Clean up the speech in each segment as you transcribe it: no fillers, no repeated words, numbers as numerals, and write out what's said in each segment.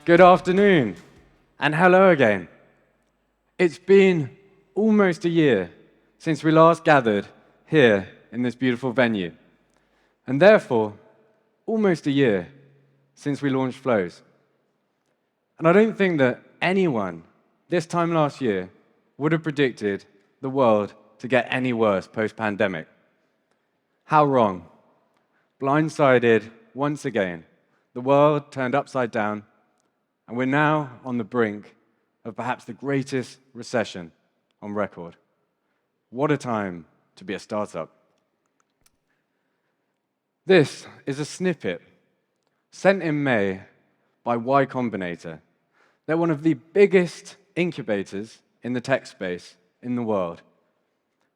Good afternoon, and hello again. It's been almost a year since we last gathered here in this beautiful venue, and therefore, almost a year since we launched Flows. And I don't think that anyone this time last year would have predicted the world to get any worse post-pandemic. How wrong. Blindsided once again. The world turned upside down, and we're now on the brink of perhaps the greatest recession on record. What a time to be a startup. This is a snippet sent in May by Y Combinator. They're one of the biggest incubators in the tech space in the world.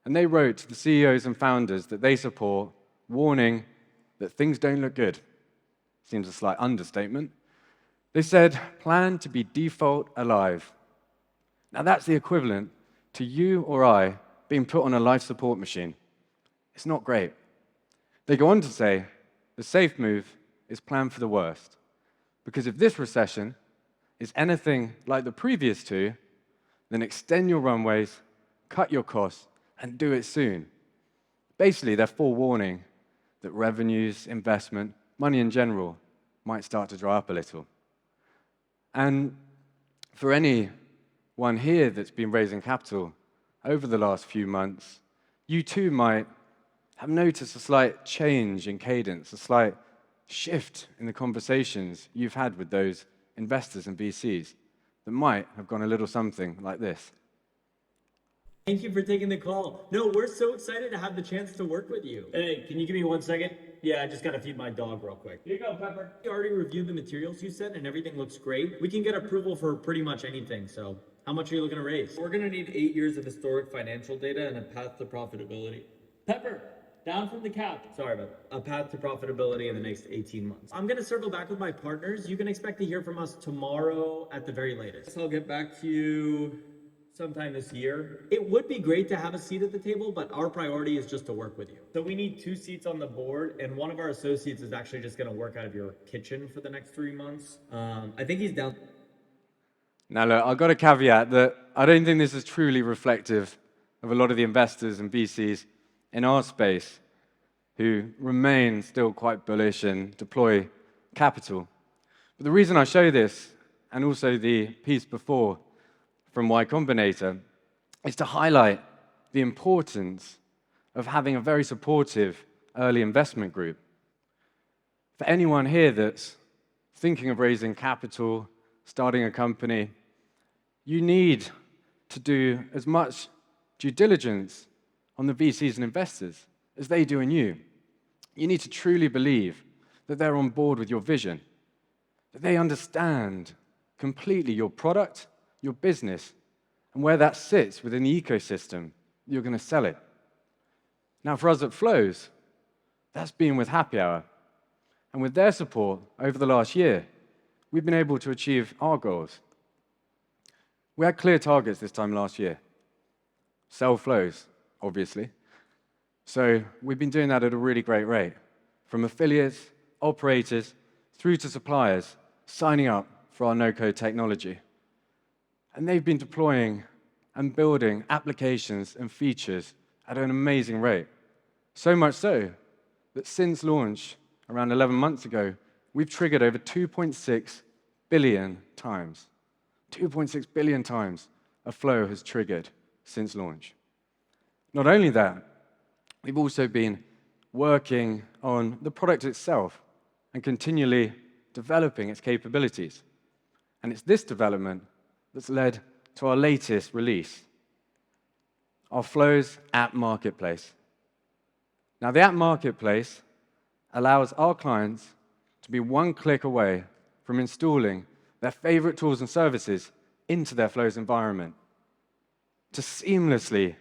And they wrote to the CEOs and founders that they support, warning that things don't look good. Seems a slight understatement. They said, plan to be default alive. Now that's the equivalent to you or I being put on a life support machine. It's not great. They go on to say, the safe move is plan for the worst. Because if this recession is anything like the previous two, then extend your runways, cut your costs, and do it soon. Basically, they're forewarning that revenues, investment, money in general might start to dry up a little. And for anyone here that's been raising capital over the last few months, you too might have noticed a slight change in cadence, a slight shift in the conversations you've had with those investors and VCs that might have gone a little something like this. Thank you for taking the call. No, we're so excited to have the chance to work with you. Hey, can you give me 1 second? Yeah, I just gotta feed my dog real quick. Here you go, Pepper. We already reviewed the materials you sent and everything looks great. We can get approval for pretty much anything, so how much are you looking to raise? We're gonna need 8 years of historic financial data and a path to profitability. Pepper, down from the couch. Sorry about that. A path to profitability in the next 18 months. I'm gonna circle back with my partners. You can expect to hear from us tomorrow at the very latest. I'll get back to you sometime this year. It would be great to have a seat at the table, but our priority is just to work with you. So we need 2 seats on the board, and one of our associates is actually just gonna work out of your kitchen for the next 3 months. I think he's down. Now look, I've got a caveat that I don't think this is truly reflective of a lot of the investors and VCs in our space who remain still quite bullish and deploy capital. But the reason I show this, and also the piece before from Y Combinator, is to highlight the importance of having a very supportive early investment group. For anyone here that's thinking of raising capital, starting a company, you need to do as much due diligence on the VCs and investors as they do in you. You need to truly believe that they're on board with your vision, that they understand completely your product, your business, and where that sits within the ecosystem you're going to sell it. Now, for us at Flows, that's been with Happy Hour. And with their support over the last year, we've been able to achieve our goals. We had clear targets this time last year. Sell Flows, obviously. So we've been doing that at a really great rate, from affiliates, operators, through to suppliers, signing up for our no-code technology. And they've been deploying and building applications and features at an amazing rate. So much so that since launch, around 11 months ago, we've triggered over 2.6 billion times. 2.6 billion times a flow has triggered since launch. Not only that, we've also been working on the product itself and continually developing its capabilities. And it's this development that's led to our latest release, our Flows app marketplace. Now, the app marketplace allows our clients to be 1 click away from installing their favorite tools and services into their Flows environment, to seamlessly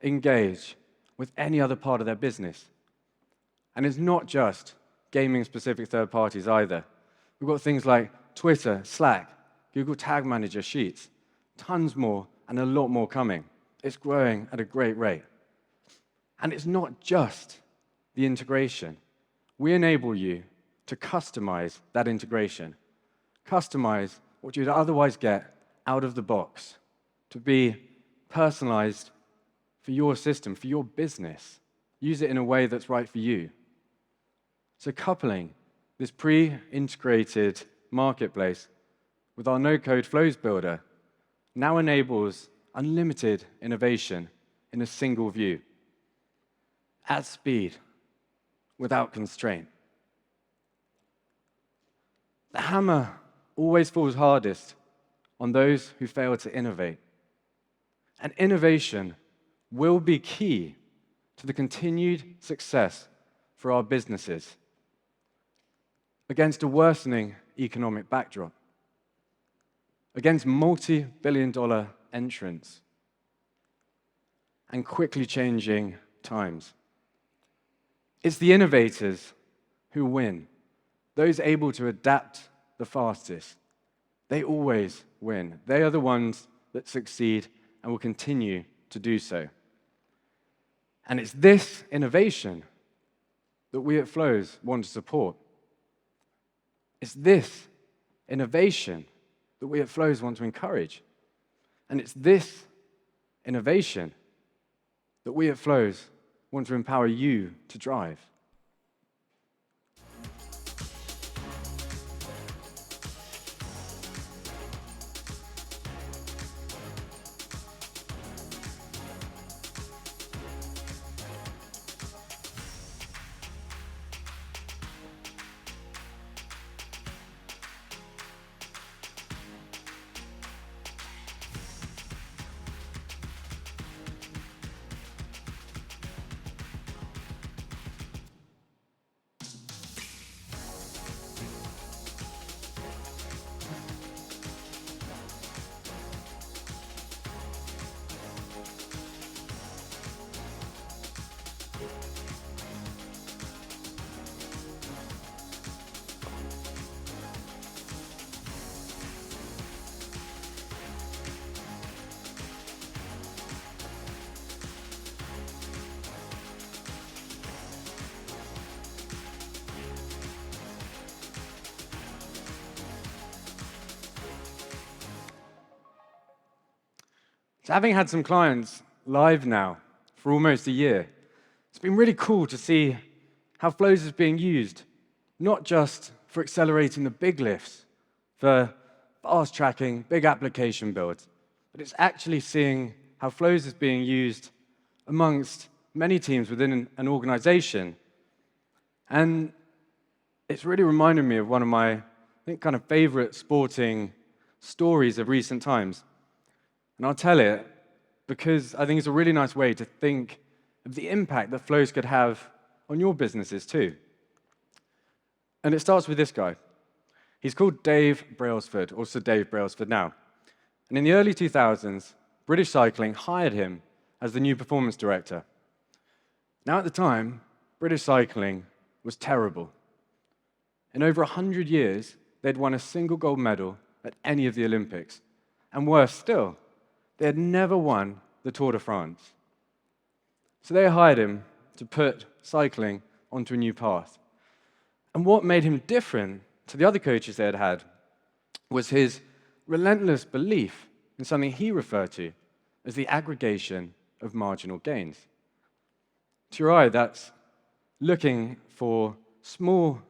engage with any other part of their business. And it's not just gaming-specific third parties either. We've got things like Twitter, Slack, Google Tag Manager, Sheets, tons more, and a lot more coming. It's growing at a great rate. And it's not just the integration. We enable you to customize that integration. customize what you'd otherwise get out of the box to be personalized for your system, for your business. Use it in a way that's right for you. So coupling this pre-integrated marketplace with our no-code flows builder now enables unlimited innovation in a single view, at speed, without constraint. The hammer always falls hardest on those who fail to innovate. And innovation will be key to the continued success for our businesses against a worsening economic backdrop, against multi-billion-dollar entrants, and quickly changing times. It's the innovators who win, those able to adapt the fastest. They always win. They are the ones that succeed and will continue to do so. And it's this innovation that we at Flows want to support. It's this innovation that we at Flows want to encourage. And it's this innovation that we at Flows want to empower you to drive. So having had some clients live now for almost a year, it's been really cool to see how Flows is being used, not just for accelerating the big lifts, for fast tracking big application builds, but it's actually seeing how Flows is being used amongst many teams within an organization. And it's really reminded me of one of my, I think, kind of favorite sporting stories of recent times. And I'll tell it because I think it's a really nice way to think of the impact that Flows could have on your businesses too. And it starts with this guy. He's called Dave Brailsford, or Sir Dave Brailsford now. And in the early 2000s, British Cycling hired him as the new performance director. Now at the time, British Cycling was terrible. In over 100 years, they'd won a single gold medal at any of the Olympics. And worse still, they had never won the Tour de France. So they hired him to put cycling onto a new path. And what made him different to the other coaches they had had was his relentless belief in something he referred to as the aggregation of marginal gains. To your eye, that's looking for small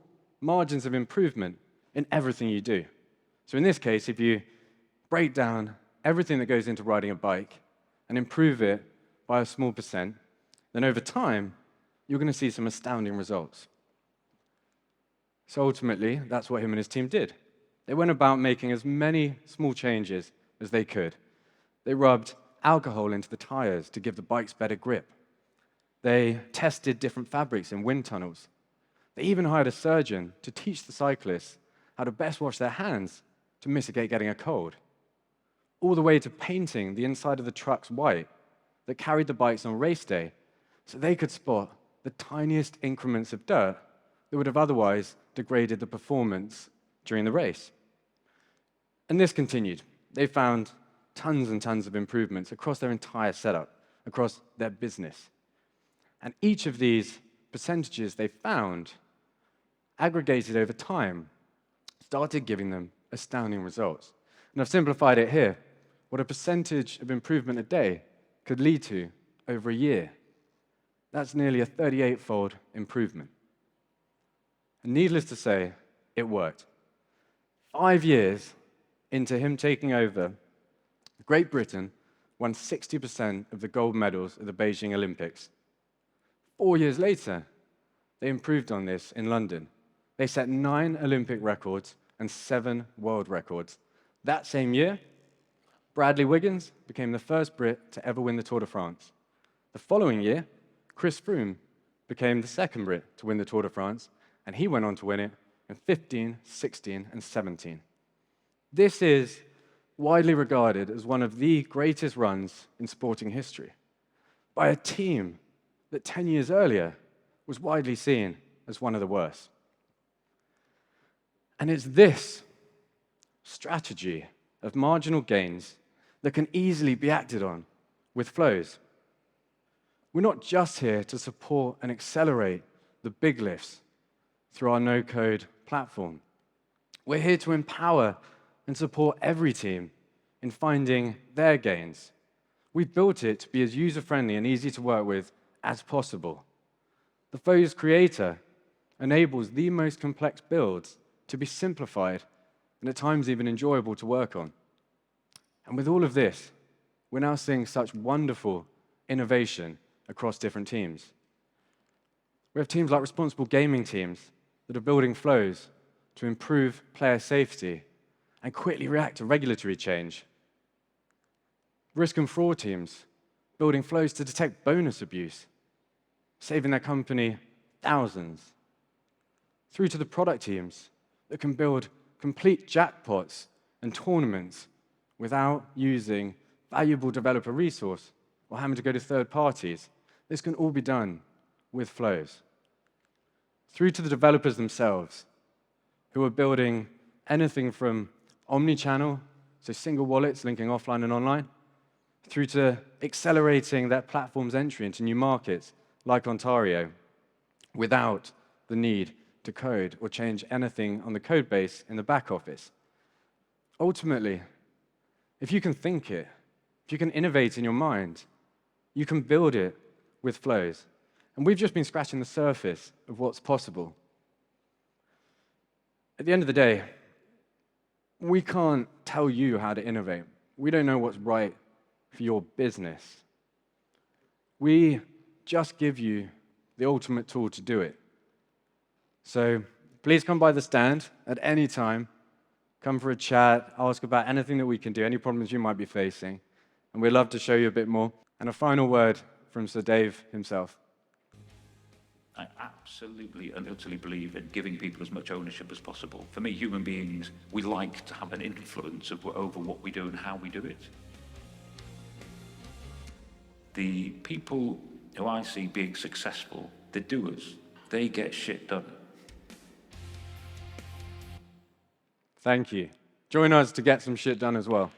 margins of improvement in everything you do. So in this case, if you break down everything that goes into riding a bike and improve it by a small percent, then over time, you're going to see some astounding results. So ultimately, that's what him and his team did. They went about making as many small changes as they could. They rubbed alcohol into the tires to give the bikes better grip. They tested different fabrics in wind tunnels. They even hired a surgeon to teach the cyclists how to best wash their hands to mitigate getting a cold, all the way to painting the inside of the trucks white that carried the bikes on race day so they could spot the tiniest increments of dirt that would have otherwise degraded the performance during the race. And this continued. They found tons and tons of improvements across their entire setup, across their business. And each of these percentages they found, aggregated over time, started giving them astounding results. And I've simplified it here. What a percentage of improvement a day could lead to over a year. That's nearly a 38-fold improvement. And needless to say, it worked. 5 years into him taking over, Great Britain won 60% of the gold medals at the Beijing Olympics. 4 years later, they improved on this in London. They set 9 Olympic records and 7 world records. That same year, Bradley Wiggins became the first Brit to ever win the Tour de France. The following year, Chris Froome became the second Brit to win the Tour de France, and he went on to win it in 15, 16, and 17. This is widely regarded as one of the greatest runs in sporting history by a team that 10 years earlier was widely seen as one of the worst. And it's this strategy of marginal gains that can easily be acted on with flows. We're not just here to support and accelerate the big lifts through our no-code platform. We're here to empower and support every team in finding their gains. We've built it to be as user-friendly and easy to work with as possible. The Flows Creator enables the most complex builds to be simplified and at times even enjoyable to work on. And with all of this, we're now seeing such wonderful innovation across different teams. We have teams like responsible gaming teams that are building flows to improve player safety and quickly react to regulatory change. Risk and fraud teams building flows to detect bonus abuse, saving their company thousands. Through to the product teams that can build complete jackpots and tournaments without using valuable developer resource or having to go to third parties. This can all be done with flows. Through to the developers themselves, who are building anything from omni-channel, so single wallets linking offline and online, through to accelerating their platform's entry into new markets like Ontario without the need to code or change anything on the code base in the back office. Ultimately, if you can think it, if you can innovate in your mind, you can build it with flows. And we've just been scratching the surface of what's possible. At the end of the day, we can't tell you how to innovate. We don't know what's right for your business. We just give you the ultimate tool to do it. So please come by the stand at any time. Come for a chat, ask about anything that we can do, any problems you might be facing, and we'd love to show you a bit more. And a final word from Sir Dave himself. I absolutely and utterly believe in giving people as much ownership as possible. For me, human beings, we like to have an influence over what we do and how we do it. The people who I see being successful, the doers, they get shit done. Thank you. Join us to get some shit done as well.